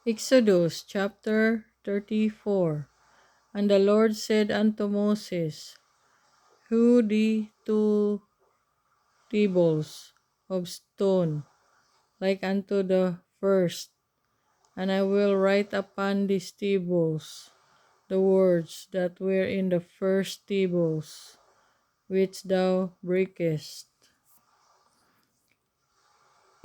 Exodus chapter 34. And the Lord said unto Moses, Hew thee 2 tables of stone, like unto the first, and I will write upon these tables the words that were in the first tables, which thou breakest.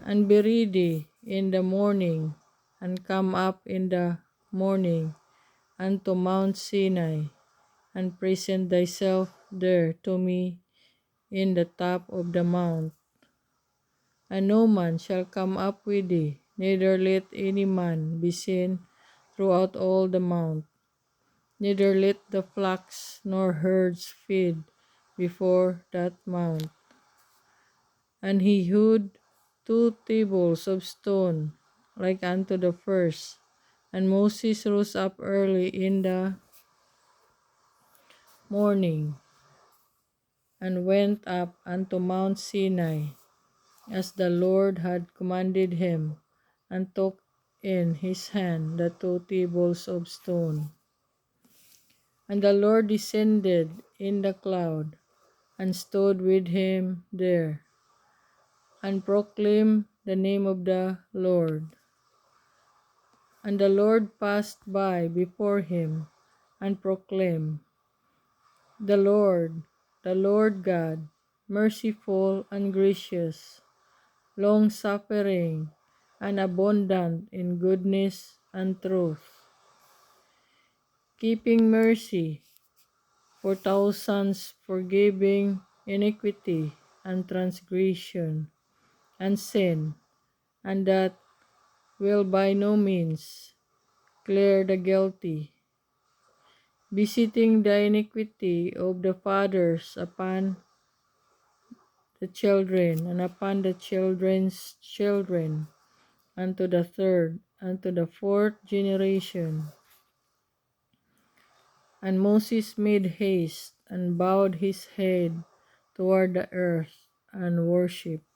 And be ready in the morning, and come up in the morning unto Mount Sinai, and present thyself there to me in the top of the mount. And no man shall come up with thee, neither let any man be seen throughout all the mount, neither let the flocks nor herds feed before that mount. And he hewed 2 tables of stone, like unto the first. And Moses rose up early in the morning, and went up unto Mount Sinai, as the Lord had commanded him, and took in his hand the 2 tables of stone. And the Lord descended in the cloud, and stood with him there, and proclaimed the name of the Lord. And the Lord passed by before him, and proclaimed, the Lord God, merciful and gracious, long-suffering, and abundant in goodness and truth, keeping mercy for thousands, forgiving iniquity and transgression and sin, and that will by no means clear the guilty, visiting the iniquity of the fathers upon the children, and upon the children's children, unto the third, and to the fourth generation. And Moses made haste, and bowed his head toward the earth, and worshipped.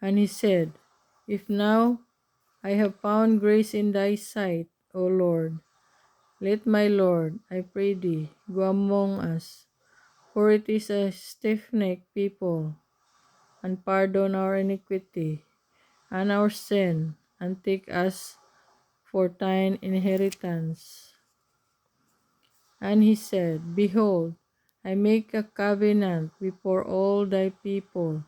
And he said, If now I have found grace in thy sight, O Lord, let my Lord, I pray thee, go among us, for it is a stiff-necked people, and pardon our iniquity and our sin, and take us for thine inheritance. And he said, Behold, I make a covenant before all thy people.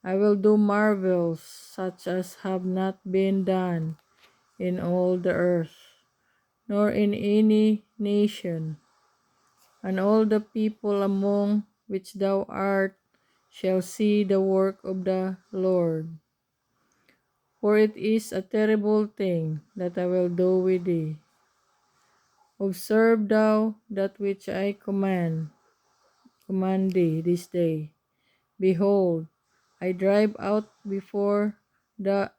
I will do marvels such as have not been done in all the earth, nor in any nation. And all the people among which thou art shall see the work of the Lord. For it is a terrible thing that I will do with thee. Observe thou that which I command thee this day. Behold, I drive out before thee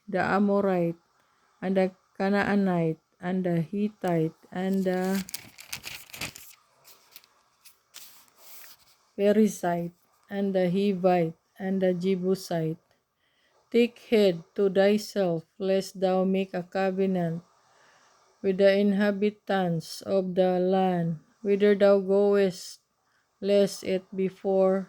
the Amorite, and the Canaanite, and the Hittite, and the Perizzite, and the Hivite, and the Jebusite. Take heed to thyself, lest thou make a covenant with the inhabitants of the land whither thou goest, lest it be for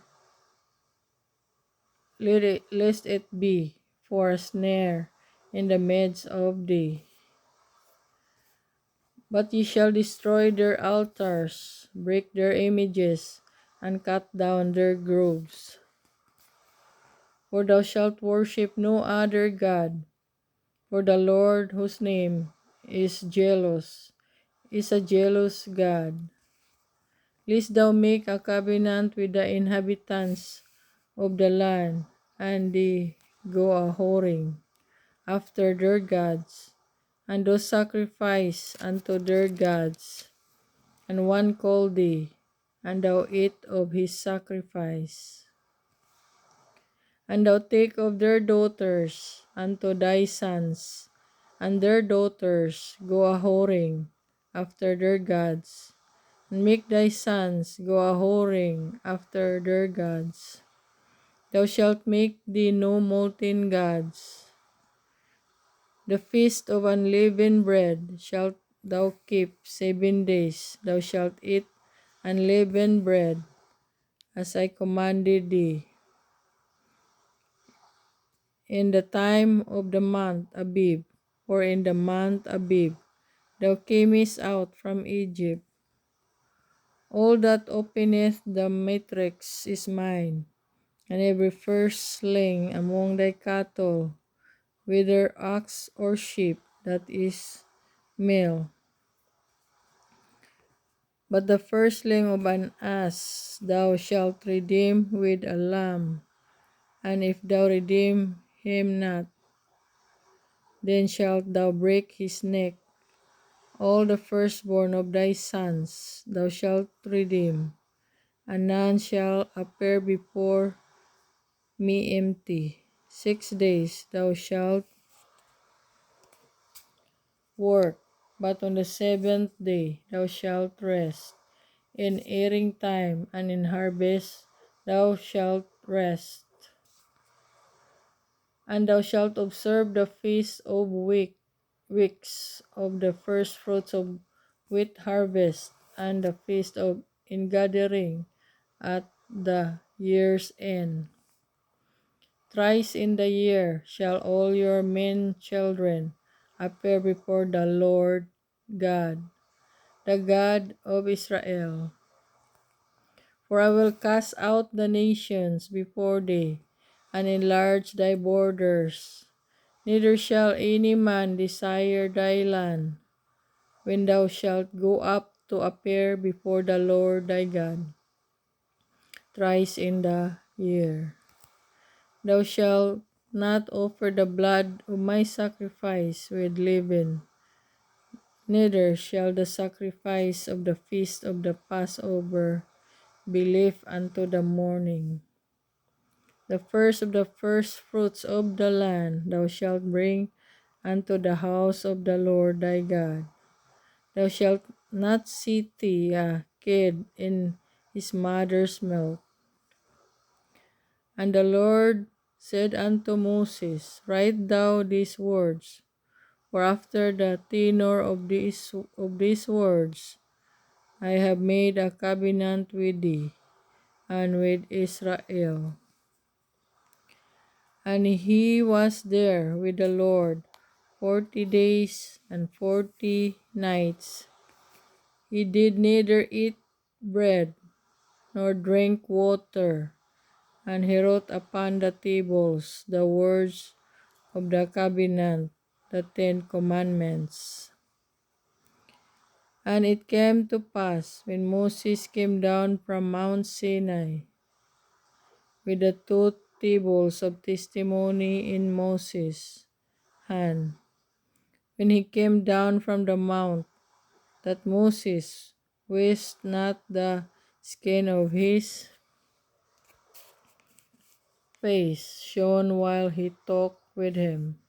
a snare in the midst of thee. But ye shall destroy their altars, break their images, and cut down their groves. For thou shalt worship no other God, for the Lord, whose name is jealous, is a jealous God. Lest thou make a covenant with the inhabitants of the land, and they go a whoring after their gods, and do sacrifice unto their gods, and one call thee, and thou eat of his sacrifice. And thou take of their daughters unto thy sons, and their daughters go a whoring after their gods, and make thy sons go a whoring after their gods. Thou shalt make thee no molten gods, The feast of unleavened bread shalt thou keep 7 days. Thou shalt eat unleavened bread, as I commanded thee. In the time of the month Abib, or in the month Abib, thou camest out from Egypt. All that openeth the matrix is mine, and every firstling among thy cattle, whether ox or sheep, that is male. But the firstling of an ass thou shalt redeem with a lamb, and if thou redeem him not, then shalt thou break his neck. All the firstborn of thy sons thou shalt redeem, and none shall appear before me empty. 6 days thou shalt work, but on the seventh day thou shalt rest. In airing time and in harvest thou shalt rest. And thou shalt observe the feast of weeks of the first fruits of wheat harvest, and the feast of ingathering at the year's end. Thrice in the year shall all your men children appear before the Lord God, the God of Israel. For I will cast out the nations before thee, and enlarge thy borders. Neither shall any man desire thy land, when thou shalt go up to appear before the Lord thy God, thrice in the year. Thou shalt not offer the blood of my sacrifice with leaven, neither shall the sacrifice of the feast of the Passover be left unto the morning. The first of the first fruits of the land thou shalt bring unto the house of the Lord thy God. Thou shalt not set a kid in his mother's milk. And the Lord said unto Moses, Write thou these words, for after the tenor of these words I have made a covenant with thee and with Israel. And he was there with the Lord 40 days and 40 nights. He did neither eat bread nor drink water, and he wrote upon the tables the words of the covenant, the 10 Commandments. And it came to pass, when Moses came down from Mount Sinai, with the 2 tables of testimony in Moses' hand, when he came down from the mount, that Moses wasted not the skin of his face shone while he talked with him.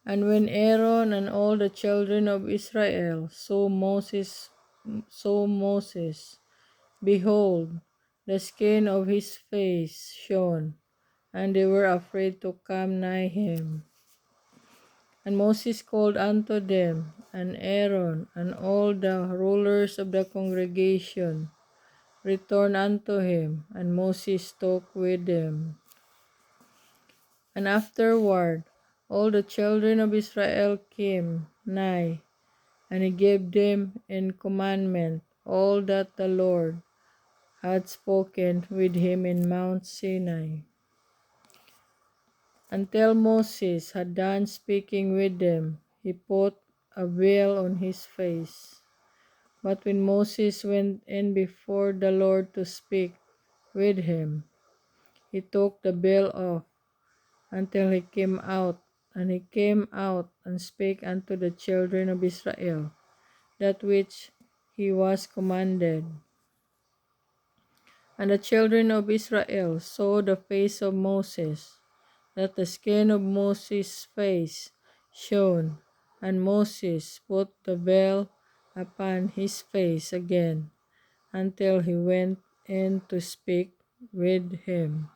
And when Aaron and all the children of Israel saw Moses, behold, the skin of his face shone, and they were afraid to come nigh him. And Moses called unto them, and Aaron and all the rulers of the congregation returned unto him, and Moses talked with them. And afterward all the children of Israel came nigh, and he gave them in commandment all that the Lord had spoken with him in Mount Sinai. Until Moses had done speaking with them, he put a veil on his face. But when Moses went in before the Lord to speak with him, he took the veil off until he came out. And he came out and spake unto the children of Israel that which he was commanded. And the children of Israel saw the face of Moses, that the skin of Moses' face shone, and Moses put the veil upon his face again, until he went in to speak with him.